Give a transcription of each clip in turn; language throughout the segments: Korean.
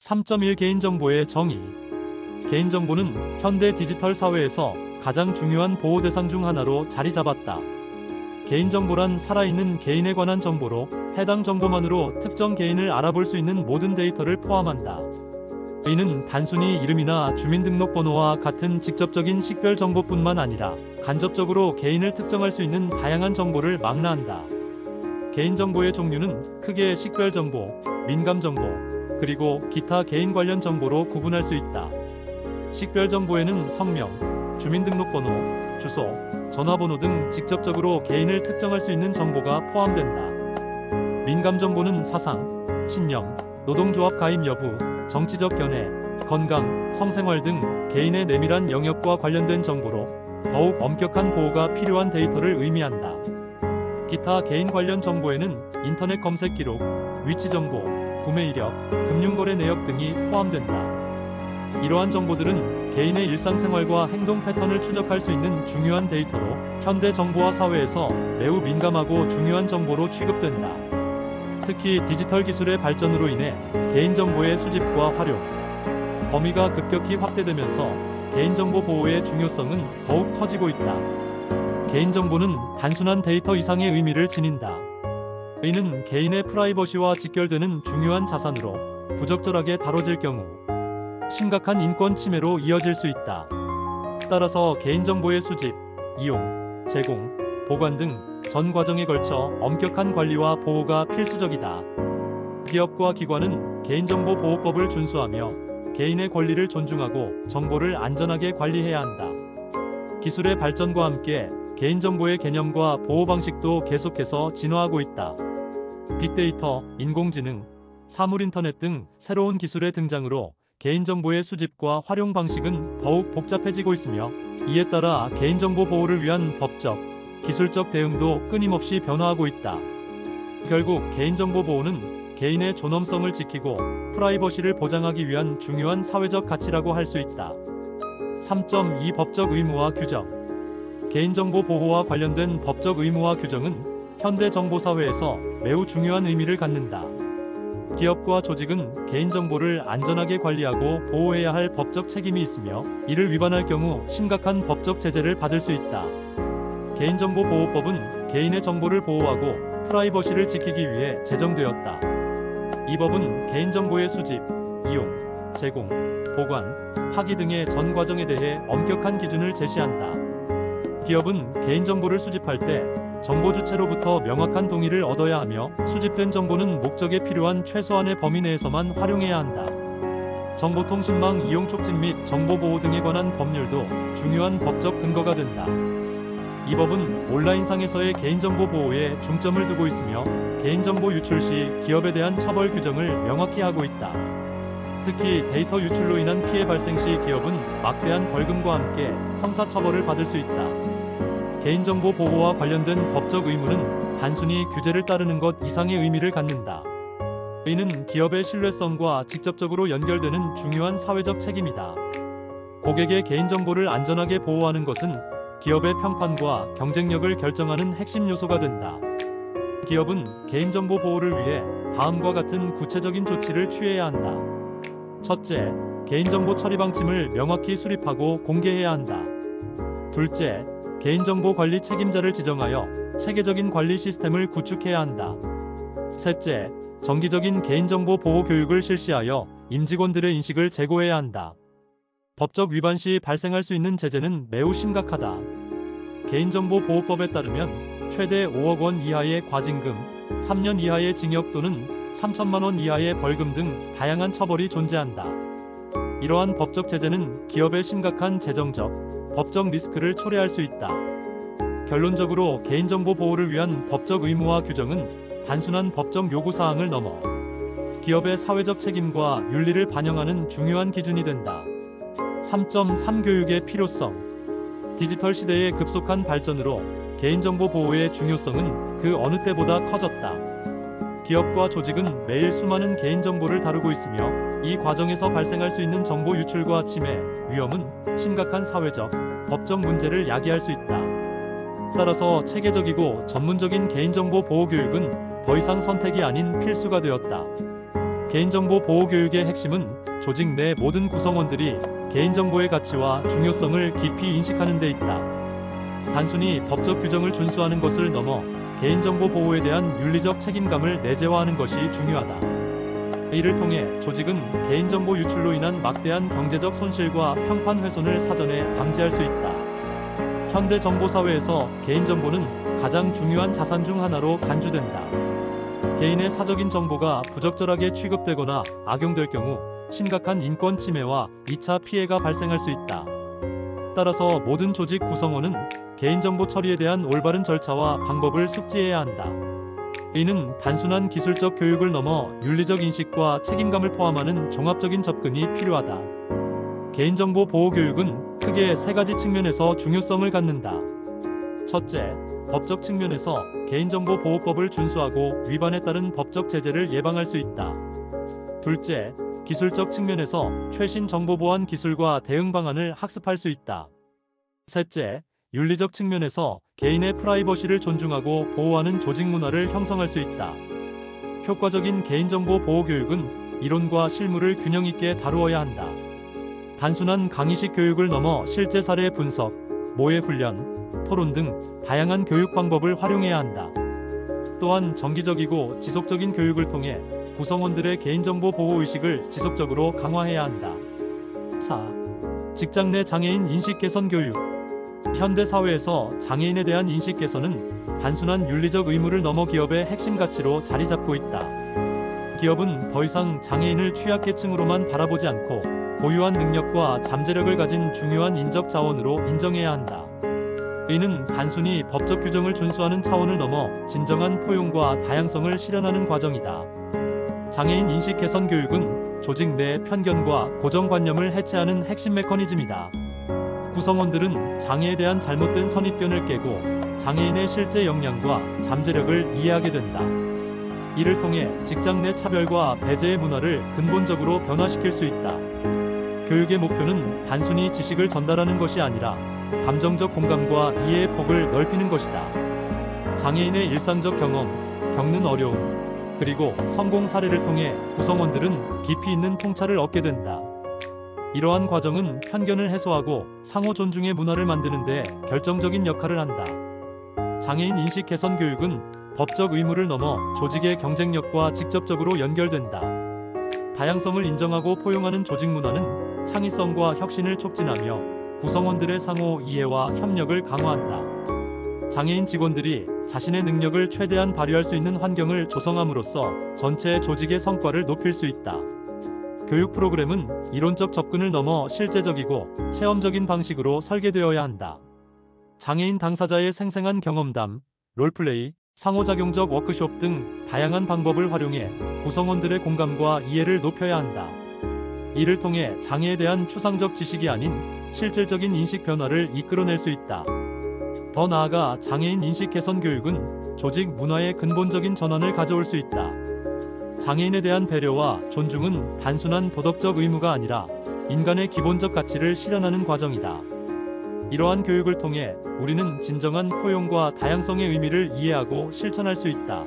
3.1 개인정보의 정의. 개인정보는 현대 디지털 사회에서 가장 중요한 보호 대상 중 하나로 자리 잡았다. 개인정보란 살아있는 개인에 관한 정보로 해당 정보만으로 특정 개인을 알아볼 수 있는 모든 데이터를 포함한다. 이는 단순히 이름이나 주민등록번호와 같은 직접적인 식별 정보뿐만 아니라 간접적으로 개인을 특정할 수 있는 다양한 정보를 망라한다. 개인정보의 종류는 크게 식별정보, 민감정보, 그리고 기타 개인 관련 정보로 구분할 수 있다. 식별정보에는 성명, 주민등록번호, 주소, 전화번호 등 직접적으로 개인을 특정할 수 있는 정보가 포함된다. 민감정보는 사상, 신념, 노동조합 가입 여부, 정치적 견해, 건강, 성생활 등 개인의 내밀한 영역과 관련된 정보로 더욱 엄격한 보호가 필요한 데이터를 의미한다. 기타 개인 관련 정보에는 인터넷 검색 기록, 위치 정보, 구매 이력, 금융거래 내역 등이 포함된다. 이러한 정보들은 개인의 일상생활과 행동 패턴을 추적할 수 있는 중요한 데이터로 현대 정보화 사회에서 매우 민감하고 중요한 정보로 취급된다. 특히 디지털 기술의 발전으로 인해 개인정보의 수집과 활용, 범위가 급격히 확대되면서 개인정보 보호의 중요성은 더욱 커지고 있다. 개인정보는 단순한 데이터 이상의 의미를 지닌다. 이는 개인의 프라이버시와 직결되는 중요한 자산으로 부적절하게 다뤄질 경우 심각한 인권 침해로 이어질 수 있다. 따라서 개인정보의 수집, 이용, 제공, 보관 등 전 과정에 걸쳐 엄격한 관리와 보호가 필수적이다. 기업과 기관은 개인정보보호법을 준수하며 개인의 권리를 존중하고 정보를 안전하게 관리해야 한다. 기술의 발전과 함께 개인정보의 개념과 보호 방식도 계속해서 진화하고 있다. 빅데이터, 인공지능, 사물인터넷 등 새로운 기술의 등장으로 개인정보의 수집과 활용 방식은 더욱 복잡해지고 있으며 이에 따라 개인정보 보호를 위한 법적, 기술적 대응도 끊임없이 변화하고 있다. 결국 개인정보 보호는 개인의 존엄성을 지키고 프라이버시를 보장하기 위한 중요한 사회적 가치라고 할 수 있다. 3.2 법적 의무화 규정. 개인정보 보호와 관련된 법적 의무화 규정은 현대 정보사회에서 매우 중요한 의미를 갖는다. 기업과 조직은 개인정보를 안전하게 관리하고 보호해야 할 법적 책임이 있으며 이를 위반할 경우 심각한 법적 제재를 받을 수 있다. 개인정보보호법은 개인의 정보를 보호하고 프라이버시를 지키기 위해 제정되었다. 이 법은 개인정보의 수집, 이용, 제공, 보관, 파기 등의 전 과정에 대해 엄격한 기준을 제시한다. 기업은 개인정보를 수집할 때 정보 주체로부터 명확한 동의를 얻어야 하며 수집된 정보는 목적에 필요한 최소한의 범위 내에서만 활용해야 한다. 정보통신망 이용 촉진 및 정보보호 등에 관한 법률도 중요한 법적 근거가 된다. 이 법은 온라인상에서의 개인정보 보호에 중점을 두고 있으며 개인정보 유출 시 기업에 대한 처벌 규정을 명확히 하고 있다. 특히 데이터 유출로 인한 피해 발생 시 기업은 막대한 벌금과 함께 형사처벌을 받을 수 있다. 개인정보 보호와 관련된 법적 의무는 단순히 규제를 따르는 것 이상의 의미를 갖는다. 이는 기업의 신뢰성과 직접적으로 연결되는 중요한 사회적 책임이다. 고객의 개인정보를 안전하게 보호하는 것은 기업의 평판과 경쟁력을 결정하는 핵심 요소가 된다. 기업은 개인정보 보호를 위해 다음과 같은 구체적인 조치를 취해야 한다. 첫째, 개인정보 처리 방침을 명확히 수립하고 공개해야 한다. 둘째, 개인정보 관리 책임자를 지정하여 체계적인 관리 시스템을 구축해야 한다. 셋째, 정기적인 개인정보 보호 교육을 실시하여 임직원들의 인식을 제고해야 한다. 법적 위반 시 발생할 수 있는 제재는 매우 심각하다. 개인정보보호법에 따르면 최대 5억 원 이하의 과징금, 3년 이하의 징역 또는 3천만 원 이하의 벌금 등 다양한 처벌이 존재한다. 이러한 법적 제재는 기업의 심각한 재정적, 법적 리스크를 초래할 수 있다. 결론적으로 개인정보 보호를 위한 법적 의무화 규정은 단순한 법적 요구사항을 넘어 기업의 사회적 책임과 윤리를 반영하는 중요한 기준이 된다. 3.3 교육의 필요성. 디지털 시대의 급속한 발전으로 개인정보 보호의 중요성은 그 어느 때보다 커졌다. 기업과 조직은 매일 수많은 개인정보를 다루고 있으며 이 과정에서 발생할 수 있는 정보 유출과 침해, 위험은 심각한 사회적, 법적 문제를 야기할 수 있다. 따라서 체계적이고 전문적인 개인정보 보호 교육은 더 이상 선택이 아닌 필수가 되었다. 개인정보 보호 교육의 핵심은 조직 내 모든 구성원들이 개인정보의 가치와 중요성을 깊이 인식하는 데 있다. 단순히 법적 규정을 준수하는 것을 넘어 개인정보 보호에 대한 윤리적 책임감을 내재화하는 것이 중요하다. 이를 통해 조직은 개인정보 유출로 인한 막대한 경제적 손실과 평판 훼손을 사전에 방지할 수 있다. 현대 정보사회에서 개인정보는 가장 중요한 자산 중 하나로 간주된다. 개인의 사적인 정보가 부적절하게 취급되거나 악용될 경우 심각한 인권 침해와 2차 피해가 발생할 수 있다. 따라서 모든 조직 구성원은 개인정보 처리에 대한 올바른 절차와 방법을 숙지해야 한다. 이는 단순한 기술적 교육을 넘어 윤리적 인식과 책임감을 포함하는 종합적인 접근이 필요하다. 개인정보 보호 교육은 크게 세 가지 측면에서 중요성을 갖는다. 첫째, 법적 측면에서 개인정보보호법을 준수하고 위반에 따른 법적 제재를 예방할 수 있다. 둘째, 기술적 측면에서 최신 정보보안 기술과 대응 방안을 학습할 수 있다. 셋째, 윤리적 측면에서 개인의 프라이버시를 존중하고 보호하는 조직 문화를 형성할 수 있다. 효과적인 개인정보 보호 교육은 이론과 실무를 균형 있게 다루어야 한다. 단순한 강의식 교육을 넘어 실제 사례 분석, 모의 훈련, 토론 등 다양한 교육 방법을 활용해야 한다. 또한 정기적이고 지속적인 교육을 통해 구성원들의 개인정보 보호 의식을 지속적으로 강화해야 한다. 4. 직장 내 장애인 인식 개선 교육. 현대 사회에서 장애인에 대한 인식 개선은 단순한 윤리적 의무를 넘어 기업의 핵심 가치로 자리 잡고 있다. 기업은 더 이상 장애인을 취약계층으로만 바라보지 않고 고유한 능력과 잠재력을 가진 중요한 인적 자원으로 인정해야 한다. 이는 단순히 법적 규정을 준수하는 차원을 넘어 진정한 포용과 다양성을 실현하는 과정이다. 장애인 인식 개선 교육은 조직 내 편견과 고정관념을 해체하는 핵심 메커니즘이다. 구성원들은 장애에 대한 잘못된 선입견을 깨고 장애인의 실제 역량과 잠재력을 이해하게 된다. 이를 통해 직장 내 차별과 배제의 문화를 근본적으로 변화시킬 수 있다. 교육의 목표는 단순히 지식을 전달하는 것이 아니라 감정적 공감과 이해의 폭을 넓히는 것이다. 장애인의 일상적 경험, 겪는 어려움, 그리고 성공 사례를 통해 구성원들은 깊이 있는 통찰을 얻게 된다. 이러한 과정은 편견을 해소하고 상호 존중의 문화를 만드는 데 결정적인 역할을 한다. 장애인 인식 개선 교육은 법적 의무를 넘어 조직의 경쟁력과 직접적으로 연결된다. 다양성을 인정하고 포용하는 조직 문화는 창의성과 혁신을 촉진하며 구성원들의 상호 이해와 협력을 강화한다. 장애인 직원들이 자신의 능력을 최대한 발휘할 수 있는 환경을 조성함으로써 전체 조직의 성과를 높일 수 있다. 교육 프로그램은 이론적 접근을 넘어 실제적이고 체험적인 방식으로 설계되어야 한다. 장애인 당사자의 생생한 경험담, 롤플레이, 상호작용적 워크숍 등 다양한 방법을 활용해 구성원들의 공감과 이해를 높여야 한다. 이를 통해 장애에 대한 추상적 지식이 아닌 실질적인 인식 변화를 이끌어낼 수 있다. 더 나아가 장애인 인식 개선 교육은 조직 문화의 근본적인 전환을 가져올 수 있다. 장애인에 대한 배려와 존중은 단순한 도덕적 의무가 아니라 인간의 기본적 가치를 실현하는 과정이다. 이러한 교육을 통해 우리는 진정한 포용과 다양성의 의미를 이해하고 실천할 수 있다.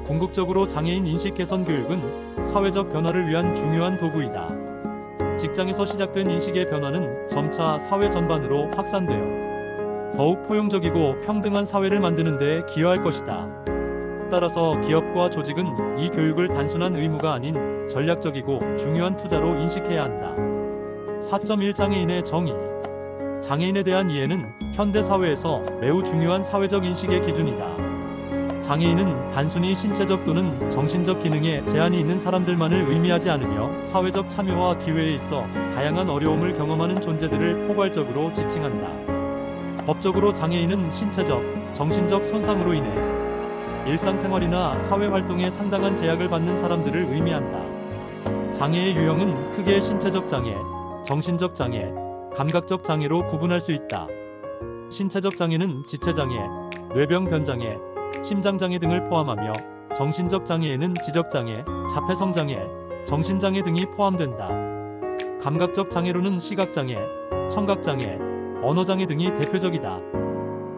궁극적으로 장애인 인식 개선 교육은 사회적 변화를 위한 중요한 도구이다. 직장에서 시작된 인식의 변화는 점차 사회 전반으로 확산되어 더욱 포용적이고 평등한 사회를 만드는 데 기여할 것이다. 따라서 기업과 조직은 이 교육을 단순한 의무가 아닌 전략적이고 중요한 투자로 인식해야 한다. 4.1 장애인의 정의. 장애인에 대한 이해는 현대 사회에서 매우 중요한 사회적 인식의 기준이다. 장애인은 단순히 신체적 또는 정신적 기능에 제한이 있는 사람들만을 의미하지 않으며 사회적 참여와 기회에 있어 다양한 어려움을 경험하는 존재들을 포괄적으로 지칭한다. 법적으로 장애인은 신체적, 정신적 손상으로 인해 일상생활이나 사회활동에 상당한 제약을 받는 사람들을 의미한다. 장애의 유형은 크게 신체적 장애, 정신적 장애, 감각적 장애로 구분할 수 있다. 신체적 장애는 지체장애, 뇌병 변장애, 심장장애 등을 포함하며 정신적 장애에는 지적장애, 자폐성장애, 정신장애 등이 포함된다. 감각적 장애로는 시각장애, 청각장애, 언어장애 등이 대표적이다.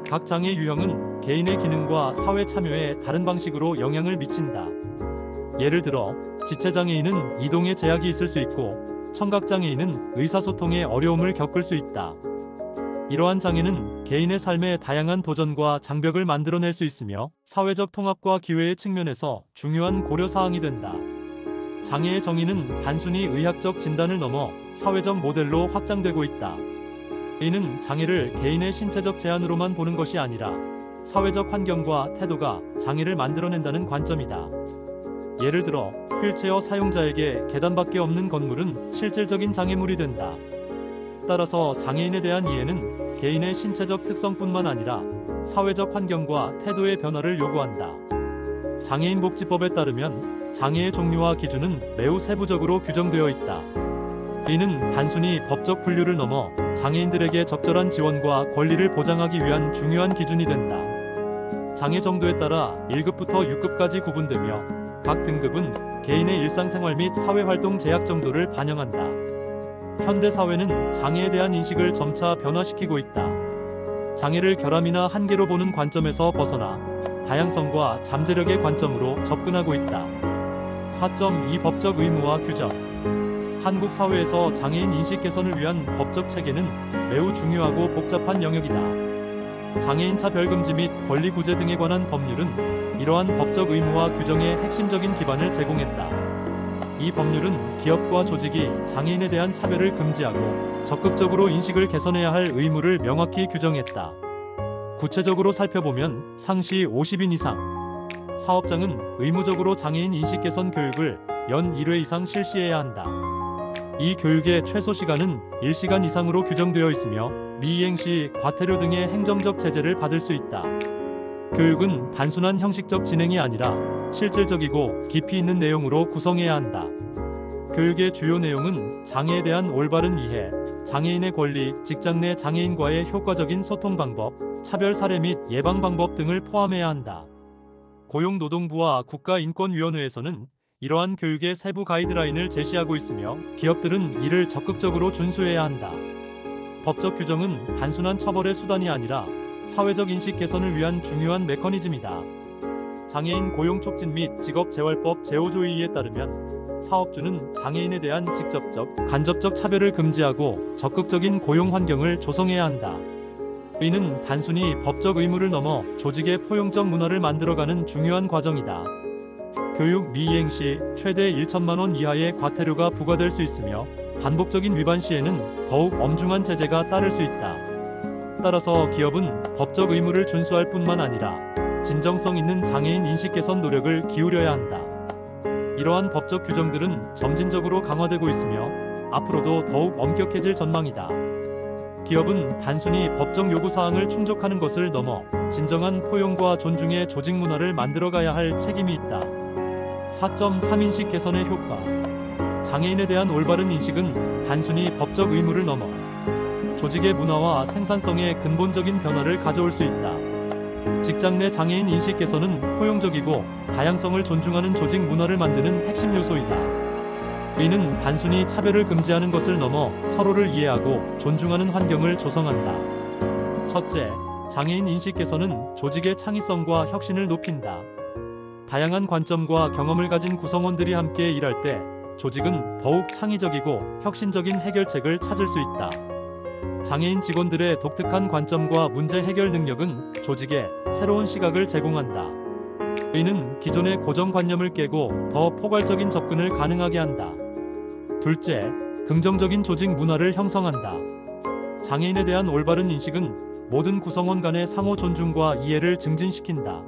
각 장애 유형은 개인의 기능과 사회 참여에 다른 방식으로 영향을 미친다. 예를 들어 지체장애인은 이동에 제약이 있을 수 있고 청각장애인은 의사소통에 어려움을 겪을 수 있다. 이러한 장애는 개인의 삶에 다양한 도전과 장벽을 만들어낼 수 있으며 사회적 통합과 기회의 측면에서 중요한 고려사항이 된다. 장애의 정의는 단순히 의학적 진단을 넘어 사회적 모델로 확장되고 있다. 이는 장애를 개인의 신체적 제한으로만 보는 것이 아니라 사회적 환경과 태도가 장애를 만들어낸다는 관점이다. 예를 들어 휠체어 사용자에게 계단밖에 없는 건물은 실질적인 장애물이 된다. 따라서 장애인에 대한 이해는 개인의 신체적 특성뿐만 아니라 사회적 환경과 태도의 변화를 요구한다. 장애인복지법에 따르면 장애의 종류와 기준은 매우 세부적으로 규정되어 있다. 이는 단순히 법적 분류를 넘어 장애인들에게 적절한 지원과 권리를 보장하기 위한 중요한 기준이 된다. 장애 정도에 따라 1급부터 6급까지 구분되며 각 등급은 개인의 일상생활 및 사회활동 제약 정도를 반영한다. 현대 사회는 장애에 대한 인식을 점차 변화시키고 있다. 장애를 결함이나 한계로 보는 관점에서 벗어나 다양성과 잠재력의 관점으로 접근하고 있다. 4.2 법적 의무와 규정. 한국 사회에서 장애인 인식 개선을 위한 법적 체계는 매우 중요하고 복잡한 영역이다. 장애인 차별금지 및 권리 구제 등에 관한 법률은 이러한 법적 의무와 규정의 핵심적인 기반을 제공했다. 이 법률은 기업과 조직이 장애인에 대한 차별을 금지하고 적극적으로 인식을 개선해야 할 의무를 명확히 규정했다. 구체적으로 살펴보면 상시 50인 이상 사업장은 의무적으로 장애인 인식 개선 교육을 연 1회 이상 실시해야 한다. 이 교육의 최소 시간은 1시간 이상으로 규정되어 있으며 미이행 시 과태료 등의 행정적 제재를 받을 수 있다. 교육은 단순한 형식적 진행이 아니라 실질적이고 깊이 있는 내용으로 구성해야 한다. 교육의 주요 내용은 장애에 대한 올바른 이해, 장애인의 권리, 직장 내 장애인과의 효과적인 소통 방법, 차별 사례 및 예방 방법 등을 포함해야 한다. 고용노동부와 국가인권위원회에서는 이러한 교육의 세부 가이드라인을 제시하고 있으며 기업들은 이를 적극적으로 준수해야 한다. 법적 규정은 단순한 처벌의 수단이 아니라 사회적 인식 개선을 위한 중요한 메커니즘이다. 장애인 고용 촉진 및 직업재활법 제5조의 따르면 사업주는 장애인에 대한 직접적, 간접적 차별을 금지하고 적극적인 고용 환경을 조성해야 한다. 이는 단순히 법적 의무를 넘어 조직의 포용적 문화를 만들어가는 중요한 과정이다. 교육 미이행 시 최대 1천만 원 이하의 과태료가 부과될 수 있으며 반복적인 위반 시에는 더욱 엄중한 제재가 따를 수 있다. 따라서 기업은 법적 의무를 준수할 뿐만 아니라 진정성 있는 장애인 인식 개선 노력을 기울여야 한다. 이러한 법적 규정들은 점진적으로 강화되고 있으며 앞으로도 더욱 엄격해질 전망이다. 기업은 단순히 법적 요구사항을 충족하는 것을 넘어 진정한 포용과 존중의 조직 문화를 만들어가야 할 책임이 있다. 4.3 인식 개선의 효과. 장애인에 대한 올바른 인식은 단순히 법적 의무를 넘어 조직의 문화와 생산성에 근본적인 변화를 가져올 수 있다. 직장 내 장애인 인식 개선은 포용적이고 다양성을 존중하는 조직 문화를 만드는 핵심 요소이다. 이는 단순히 차별을 금지하는 것을 넘어 서로를 이해하고 존중하는 환경을 조성한다. 첫째, 장애인 인식 개선은 조직의 창의성과 혁신을 높인다. 다양한 관점과 경험을 가진 구성원들이 함께 일할 때 조직은 더욱 창의적이고 혁신적인 해결책을 찾을 수 있다. 장애인 직원들의 독특한 관점과 문제 해결 능력은 조직에 새로운 시각을 제공한다. 이는 기존의 고정관념을 깨고 더 포괄적인 접근을 가능하게 한다. 둘째, 긍정적인 조직 문화를 형성한다. 장애인에 대한 올바른 인식은 모든 구성원 간의 상호 존중과 이해를 증진시킨다.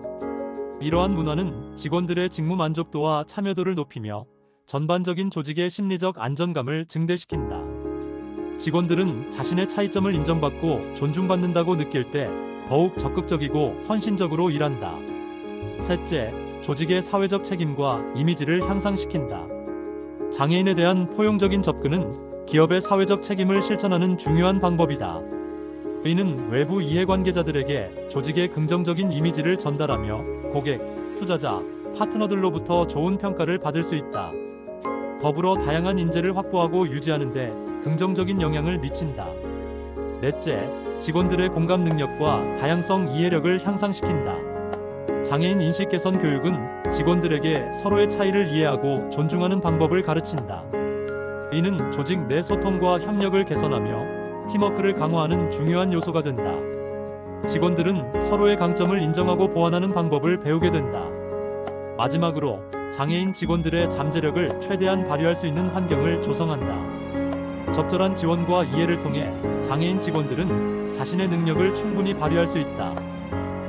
이러한 문화는 직원들의 직무 만족도와 참여도를 높이며 전반적인 조직의 심리적 안정감을 증대시킨다. 직원들은 자신의 차이점을 인정받고 존중받는다고 느낄 때 더욱 적극적이고 헌신적으로 일한다. 셋째, 조직의 사회적 책임과 이미지를 향상시킨다. 장애인에 대한 포용적인 접근은 기업의 사회적 책임을 실천하는 중요한 방법이다. 이는 외부 이해관계자들에게 조직의 긍정적인 이미지를 전달하며 고객, 투자자, 파트너들로부터 좋은 평가를 받을 수 있다. 더불어 다양한 인재를 확보하고 유지하는 데 긍정적인 영향을 미친다. 넷째, 직원들의 공감 능력과 다양성 이해력을 향상시킨다. 장애인 인식 개선 교육은 직원들에게 서로의 차이를 이해하고 존중하는 방법을 가르친다. 이는 조직 내 소통과 협력을 개선하며 팀워크를 강화하는 중요한 요소가 된다. 직원들은 서로의 강점을 인정하고 보완하는 방법을 배우게 된다. 마지막으로 장애인 직원들의 잠재력을 최대한 발휘할 수 있는 환경을 조성한다. 적절한 지원과 이해를 통해 장애인 직원들은 자신의 능력을 충분히 발휘할 수 있다.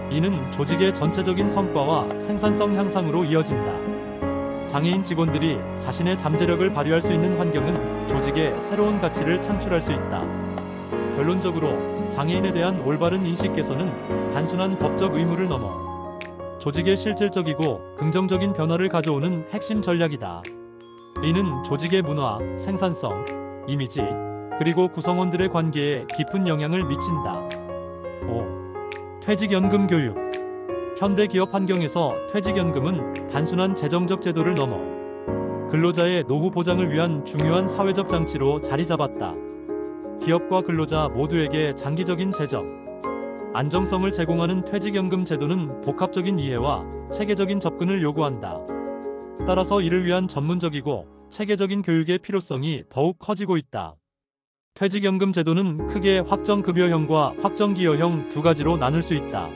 이는 조직의 전체적인 성과와 생산성 향상으로 이어진다. 장애인 직원들이 자신의 잠재력을 발휘할 수 있는 환경은 조직에 새로운 가치를 창출할 수 있다. 결론적으로 장애인에 대한 올바른 인식 개선은 단순한 법적 의무를 넘어 조직의 실질적이고 긍정적인 변화를 가져오는 핵심 전략이다. 이는 조직의 문화, 생산성, 이미지, 그리고 구성원들의 관계에 깊은 영향을 미친다. 5. 퇴직연금 교육. 현대 기업 환경에서 퇴직연금은 단순한 재정적 제도를 넘어 근로자의 노후 보장을 위한 중요한 사회적 장치로 자리 잡았다. 기업과 근로자 모두에게 장기적인 재정 안정성을 제공하는 퇴직연금 제도는 복합적인 이해와 체계적인 접근을 요구한다. 따라서 이를 위한 전문적이고 체계적인 교육의 필요성이 더욱 커지고 있다. 퇴직연금 제도는 크게 확정급여형과 확정기여형 두 가지로 나눌 수 있다.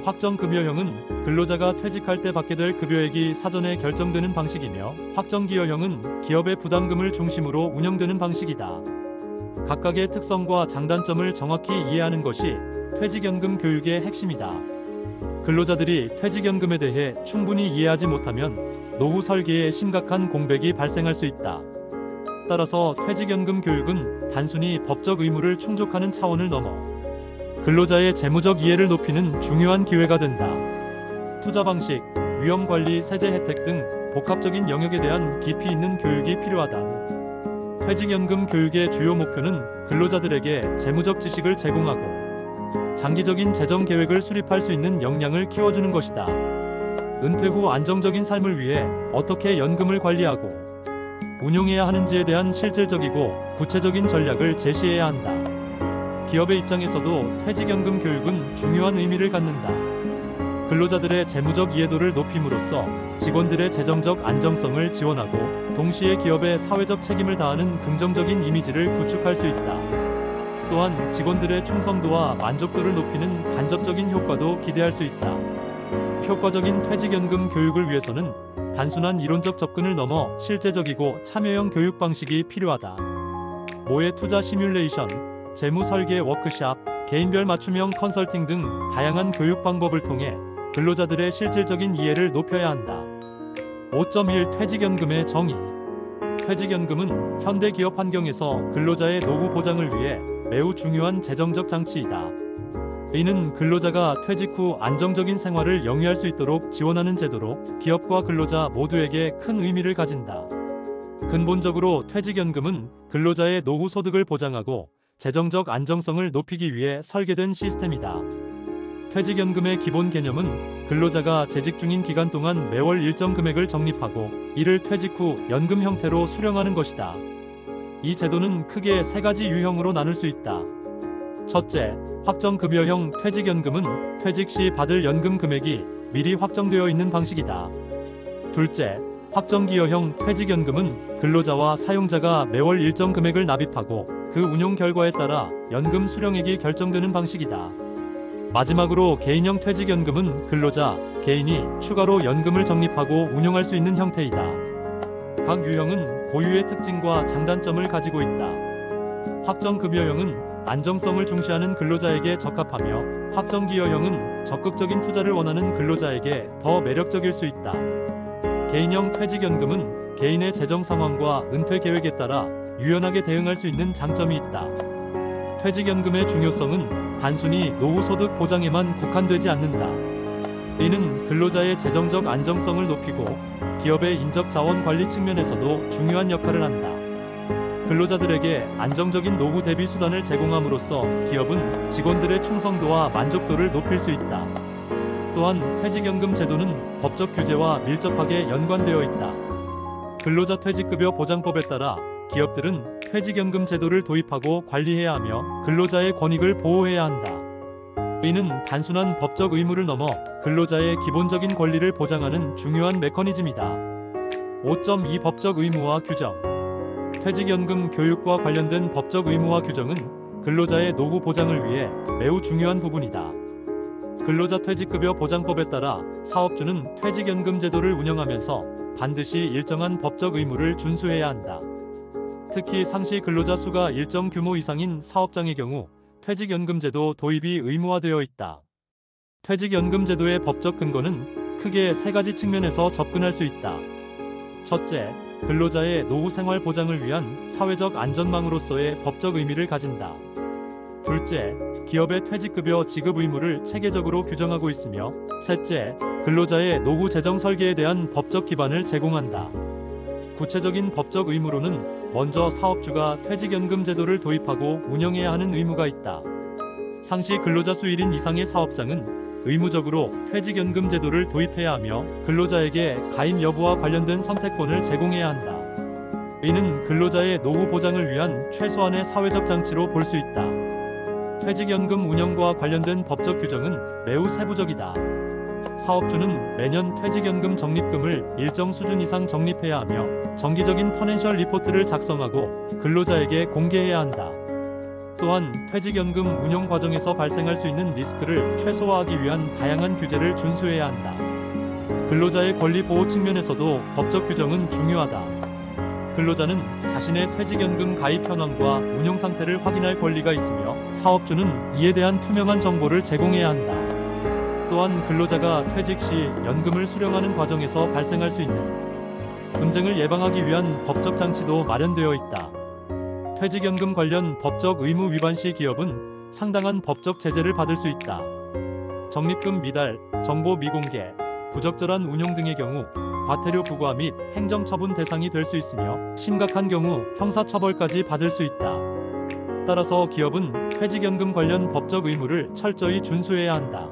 확정급여형은 근로자가 퇴직할 때 받게 될 급여액이 사전에 결정되는 방식이며, 확정기여형은 기업의 부담금을 중심으로 운영되는 방식이다. 각각의 특성과 장단점을 정확히 이해하는 것이 퇴직연금 교육의 핵심이다. 근로자들이 퇴직연금에 대해 충분히 이해하지 못하면 노후 설계에 심각한 공백이 발생할 수 있다. 따라서 퇴직연금 교육은 단순히 법적 의무를 충족하는 차원을 넘어 근로자의 재무적 이해를 높이는 중요한 기회가 된다. 투자 방식, 위험 관리, 세제 혜택 등 복합적인 영역에 대한 깊이 있는 교육이 필요하다. 퇴직연금 교육의 주요 목표는 근로자들에게 재무적 지식을 제공하고 장기적인 재정 계획을 수립할 수 있는 역량을 키워주는 것이다. 은퇴 후 안정적인 삶을 위해 어떻게 연금을 관리하고 운용해야 하는지에 대한 실질적이고 구체적인 전략을 제시해야 한다. 기업의 입장에서도 퇴직연금 교육은 중요한 의미를 갖는다. 근로자들의 재무적 이해도를 높임으로써 직원들의 재정적 안정성을 지원하고 동시에 기업의 사회적 책임을 다하는 긍정적인 이미지를 구축할 수 있다. 또한 직원들의 충성도와 만족도를 높이는 간접적인 효과도 기대할 수 있다. 효과적인 퇴직연금 교육을 위해서는 단순한 이론적 접근을 넘어 실제적이고 참여형 교육 방식이 필요하다. 모의 투자 시뮬레이션, 재무 설계 워크샵, 개인별 맞춤형 컨설팅 등 다양한 교육 방법을 통해 근로자들의 실질적인 이해를 높여야 한다. 5.1 퇴직연금의 정의. 퇴직연금은 현대 기업 환경에서 근로자의 노후 보장을 위해 매우 중요한 재정적 장치이다. 이는 근로자가 퇴직 후 안정적인 생활을 영위할 수 있도록 지원하는 제도로 기업과 근로자 모두에게 큰 의미를 가진다. 근본적으로 퇴직연금은 근로자의 노후 소득을 보장하고 재정적 안정성을 높이기 위해 설계된 시스템이다. 퇴직연금의 기본 개념은 근로자가 재직 중인 기간 동안 매월 일정 금액을 적립하고 이를 퇴직 후 연금 형태로 수령하는 것이다. 이 제도는 크게 세 가지 유형으로 나눌 수 있다. 첫째, 확정급여형 퇴직연금은 퇴직 시 받을 연금 금액이 미리 확정되어 있는 방식이다. 둘째, 확정기여형 퇴직연금은 근로자와 사용자가 매월 일정 금액을 납입하고 그 운용 결과에 따라 연금 수령액이 결정되는 방식이다. 마지막으로 개인형 퇴직연금은 근로자, 개인이 추가로 연금을 적립하고 운용할 수 있는 형태이다. 각 유형은 고유의 특징과 장단점을 가지고 있다. 확정급여형은 안정성을 중시하는 근로자에게 적합하며, 확정기여형은 적극적인 투자를 원하는 근로자에게 더 매력적일 수 있다. 개인형 퇴직연금은 개인의 재정 상황과 은퇴 계획에 따라 유연하게 대응할 수 있는 장점이 있다. 퇴직연금의 중요성은 단순히 노후 소득 보장에만 국한되지 않는다. 이는 근로자의 재정적 안정성을 높이고 기업의 인적 자원 관리 측면에서도 중요한 역할을 한다. 근로자들에게 안정적인 노후 대비 수단을 제공함으로써 기업은 직원들의 충성도와 만족도를 높일 수 있다. 또한 퇴직연금 제도는 법적 규제와 밀접하게 연관되어 있다. 근로자 퇴직급여 보장법에 따라 기업들은 퇴직연금 제도를 도입하고 관리해야 하며 근로자의 권익을 보호해야 한다. 이는 단순한 법적 의무를 넘어 근로자의 기본적인 권리를 보장하는 중요한 메커니즘이다. 5.2 법적 의무와 규정. 퇴직연금 교육과 관련된 법적 의무와 규정은 근로자의 노후 보장을 위해 매우 중요한 부분이다. 근로자 퇴직급여 보장법에 따라 사업주는 퇴직연금 제도를 운영하면서 반드시 일정한 법적 의무를 준수해야 한다. 특히 상시 근로자 수가 일정 규모 이상인 사업장의 경우 퇴직연금제도 도입이 의무화되어 있다. 퇴직연금제도의 법적 근거는 크게 3가지 측면에서 접근할 수 있다. 첫째, 근로자의 노후 생활 보장을 위한 사회적 안전망으로서의 법적 의미를 가진다. 둘째, 기업의 퇴직급여 지급 의무를 체계적으로 규정하고 있으며, 셋째, 근로자의 노후 재정 설계에 대한 법적 기반을 제공한다. 구체적인 법적 의무로는 먼저 사업주가 퇴직연금 제도를 도입하고 운영해야 하는 의무가 있다. 상시 근로자 수 1인 이상의 사업장은 의무적으로 퇴직연금 제도를 도입해야 하며 근로자에게 가입 여부와 관련된 선택권을 제공해야 한다. 이는 근로자의 노후 보장을 위한 최소한의 사회적 장치로 볼 수 있다. 퇴직연금 운영과 관련된 법적 규정은 매우 세부적이다. 사업주는 매년 퇴직연금 적립금을 일정 수준 이상 적립해야 하며 정기적인 퍼넨셜 리포트를 작성하고 근로자에게 공개해야 한다. 또한 퇴직연금 운용 과정에서 발생할 수 있는 리스크를 최소화하기 위한 다양한 규제를 준수해야 한다. 근로자의 권리 보호 측면에서도 법적 규정은 중요하다. 근로자는 자신의 퇴직연금 가입 현황과 운용 상태를 확인할 권리가 있으며 사업주는 이에 대한 투명한 정보를 제공해야 한다. 또한 근로자가 퇴직 시 연금을 수령하는 과정에서 발생할 수 있는 분쟁을 예방하기 위한 법적 장치도 마련되어 있다. 퇴직연금 관련 법적 의무 위반 시 기업은 상당한 법적 제재를 받을 수 있다. 적립금 미달, 정보 미공개, 부적절한 운용 등의 경우 과태료 부과 및 행정처분 대상이 될 수 있으며 심각한 경우 형사처벌까지 받을 수 있다. 따라서 기업은 퇴직연금 관련 법적 의무를 철저히 준수해야 한다.